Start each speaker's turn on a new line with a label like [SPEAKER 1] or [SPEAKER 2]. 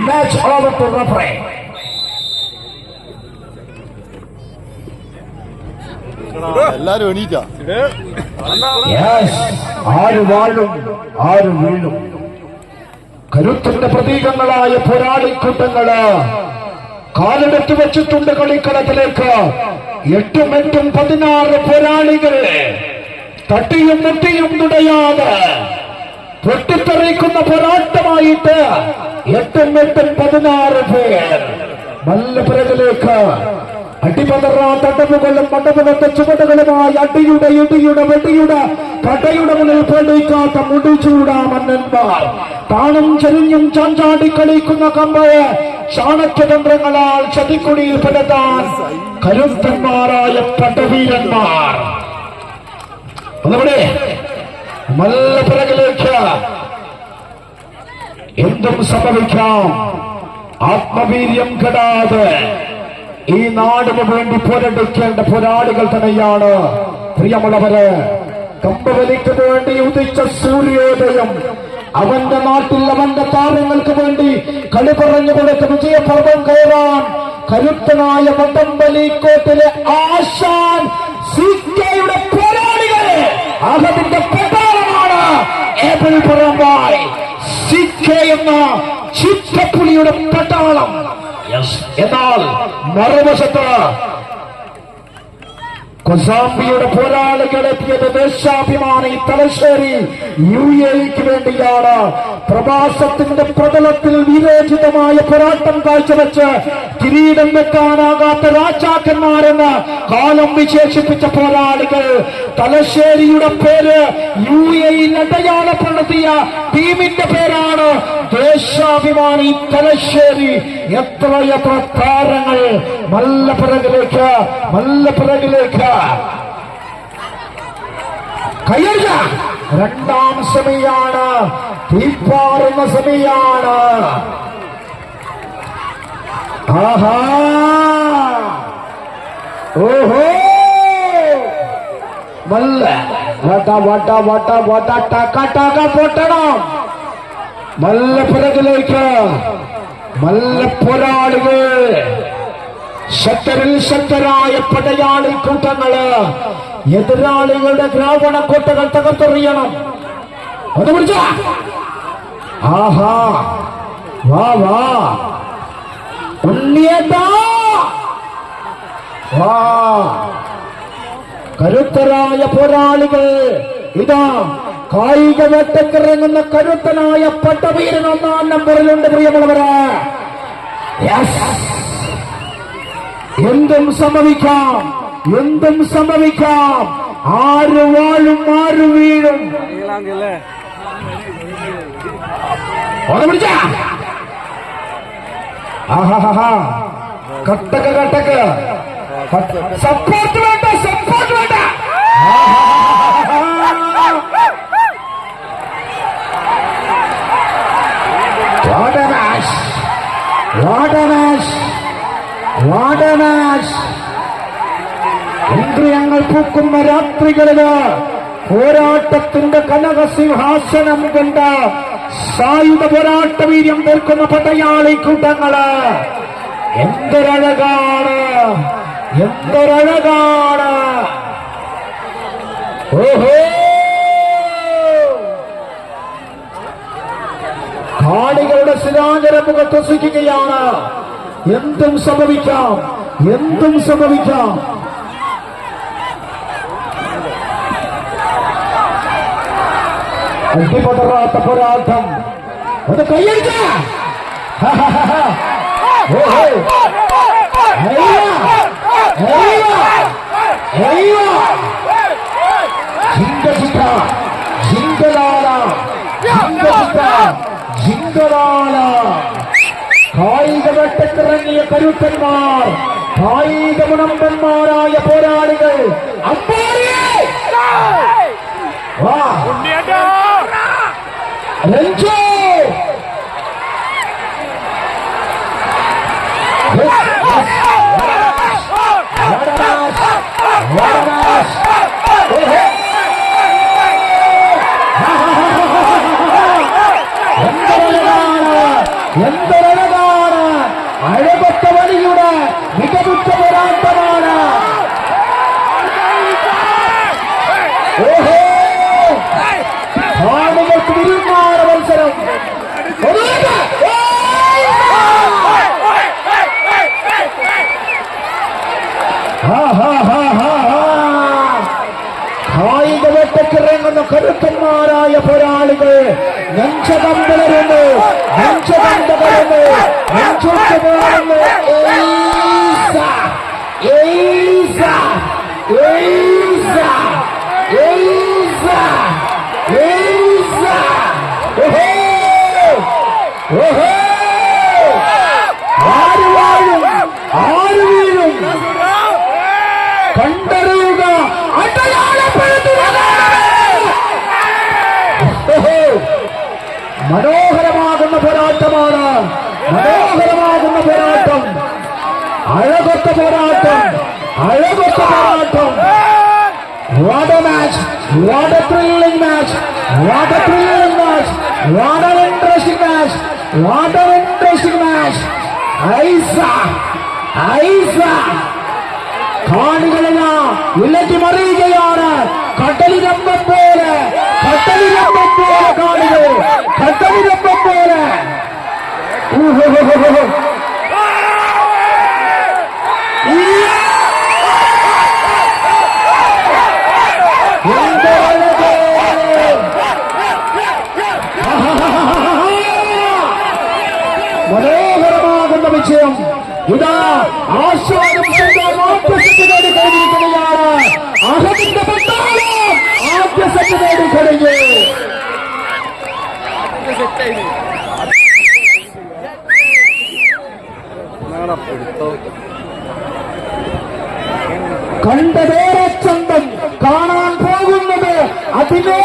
[SPEAKER 1] Match over to referee.
[SPEAKER 2] എല്ലാരും എണീറ്റാ.
[SPEAKER 1] ആര് വാഴും ആര് വീഴും. കരുത്തിന്റെ പ്രതീകങ്ങളായ പോരാളിക്കൂട്ടങ്ങള് കാലെടുത്ത് വെച്ചിട്ടുണ്ട് കളിക്കളത്തിലേക്ക്. 8 16 പോരാളികളെ തട്ടിയും മുട്ടിയും തുടയാതെ പൊട്ടിത്തെറിക്കുന്ന പോരാട്ടമായിട്ട് 8 16 പേർ നല്ല പിറകിലേക്ക് അടിപതറാത്ത തടവുകളും മണ്ഡപത്തെ ചുവടുകളുമായി അടിയുടെ ഇടിയുടെ വെടിയുടെ കടയുടെ മുന്നിൽ പേടിക്കാത്ത മുടിച്ചൂടാ മന്നന്മാർ താണും ചെരിഞ്ഞും ചാഞ്ചാടി കളിക്കുന്ന കമ്പയെ ചാണക്യതന്ത്രങ്ങളാൽ ചതിക്കുടിയിൽ പെടുത്താൻ കരുത്തന്മാരായ പടവീരന്മാർ. അതവിടെ നല്ല പിറകിലേക്ക് എന്തും സംഭവിക്കാം. ആത്മവീര്യം കെടാതെ ഈ നാടിന് വേണ്ടി പോരടിക്കേണ്ട പോരാളികൾ തന്നെയാണ് പ്രിയമുള്ളവര്. കമ്പവലിക്ക് വേണ്ടി ഉദിച്ച സൂര്യോദയം, അവന്റെ നാട്ടിൽ അവന്റെ താരങ്ങൾക്ക് വേണ്ടി കളി പറഞ്ഞു കൊടുത്ത് വിജയപർവം കയറാൻ കരുത്തനായ വടംവലിക്കോട്ടിലെ ആശാൻ സിക്കയുടെ പോരാളികൾ അതിന്റെ പ്രധാനമാണ് ഏപ്രിൽ പുറമ്പായി സിക്ക എന്ന ചിത്രപ്പുലിയുടെ പട്ടാളം. എന്നാൽ മറുവശത്ത് കൊസാംബിയുടെ പോരാളികളെത്തിയത് ദേശാഭിമാനി തലശ്ശേരി UAEക്ക് വേണ്ടിയാണ്. പ്രവാസത്തിന്റെ പ്രതലത്തിൽ വിവേചിതമായ പോരാട്ടം കാഴ്ചവെച്ച് കിരീടം വെക്കാനാകാത്ത രാജാക്കന്മാരെന്ന് കാലം വിശേഷിപ്പിച്ച പോരാളികൾ. തലശ്ശേരിയുടെ പേര് UAE അടയാളപ്പെടുത്തിയ ടീമിന്റെ പേരാണ് ദേശാഭിമാനി തലശ്ശേരി. എത്രയെത്ര താരങ്ങൾ നല്ല പിറകിലേക്ക് നല്ല പിറകിലേക്ക് കയ്യടിച്ച രണ്ടാം സെമിയാണ്, തീപ്പാറുന്ന സെമിയാണ്. ആഹാ ഓഹോ നല്ല വട്ട വട്ട വട്ട വട്ട ടക ടക പൊട്ടണം. നല്ല പിറകിലേക്ക് നല്ല പോരാളികൾ, ശക്തരിൽ ശക്തരായ പടയാളി കൂട്ടങ്ങള് എതിരാളികളുടെ ഗ്രാവണക്കോട്ടകൾ തകർത്തെറിയണം. അത് പിടിച്ച ആഹാ വാ വാ ഉണ്ണിയേട്ടാ വാ. കരുത്തരായ പോരാളികൾ ഇതാ കായിക വേട്ടക്കിറങ്ങുന്ന കരുത്തനായ പട്ടവീരൻ 1-ാം നമ്പറിലുണ്ട് പ്രിയമുള്ളവരെ. എന്തും സംഭവിക്കാം, എന്തും സംഭവിക്കാം. ആര് വാഴും ആര് വീഴും. ആഹാ കട്ടക കട്ടക സപ്പോർട്ട് വേണ്ട സപ്പോർട്ട് വേണ്ട. What a match! What a match! What a match! ഇന്ദ്രിയങ്ങൾ പൂക്കുന്ന രാത്രികളില് പോരാട്ടത്തിന്റെ കനകസിംഹാസനം കൊണ്ട് സായുധ പോരാട്ട വീര്യം തീർക്കുന്ന പടയാളി കൂട്ടങ്ങള് എന്തൊരഴകാണ്, എന്തൊരഴകാണ്. ഓഹോ കാണികളുടെ ശിലാചരമുഖത്ത് വസിക്കുകയാണ്. എന്തും സംഭവിക്കാം, എന്തും സംഭവിക്കാം. അടിപതറാത്ത പോരാട്ടം. അത് കയ്യടിച്ച കായിക വെട്ടത്തിറങ്ങിയ കരുത്തന്മാർ, കായിക ഗുണമ്പന്മാരായ പോരാളികൾ. രഞ്ജു എന്തൊരഴകാണ്, എന്തൊരഴകാണ്. അഴകൊത്ത വലിയുടെ മികവുറ്റ പോരാട്ടമാണ്. ഓഹോ, കാണികൾക്ക് വിരുന്നാണ് മത്സരം. കായിക വേട്ടക്കിറങ്ങുന്ന കരുത്തന്മാരായ പോരാളികൾ നെഞ്ചകം പിളരുന്നു, നെഞ്ചകം തകരുന്നു, നെഞ്ചൊട്ട് പോരുന്നു. ആര് വാഴും ആര് വീഴും കണ്ടറിയുക, അടയാളപ്പെടുത്തുക. മനോഹരമാകുന്ന പോരാട്ടമാണ്, മനോഹരമാകുന്ന പോരാട്ടം, അഴകൊത്ത പോരാട്ടം, അഴകൊത്ത പോരാട്ടം. What a match! What a thrilling match! What a thrilling match! What an interesting match! What an interesting match! ഐസാ ഐസാ കാണികളെല്ലാം ഇല്ലറ്റി മറിയുകയാണ്. കട്ടലിരമ്പം പോലെ, കട്ടലിരമ്പം പോലെ കാണികൾ, കട്ടലിരമ്പം പോലെ. മനോഹരമാകുന്ന വിജയം. ഇതാ ആശ്വാസം നേടി കഴിഞ്ഞിരിക്കുകയാണ്. അഹദിന്റെ പട്ടാളം ആദ്യ സെറ്റ് നേടി കഴിഞ്ഞു. കണ്ടതേറെ ചന്തം, കാണാൻ പോകുന്നത് അതിനെ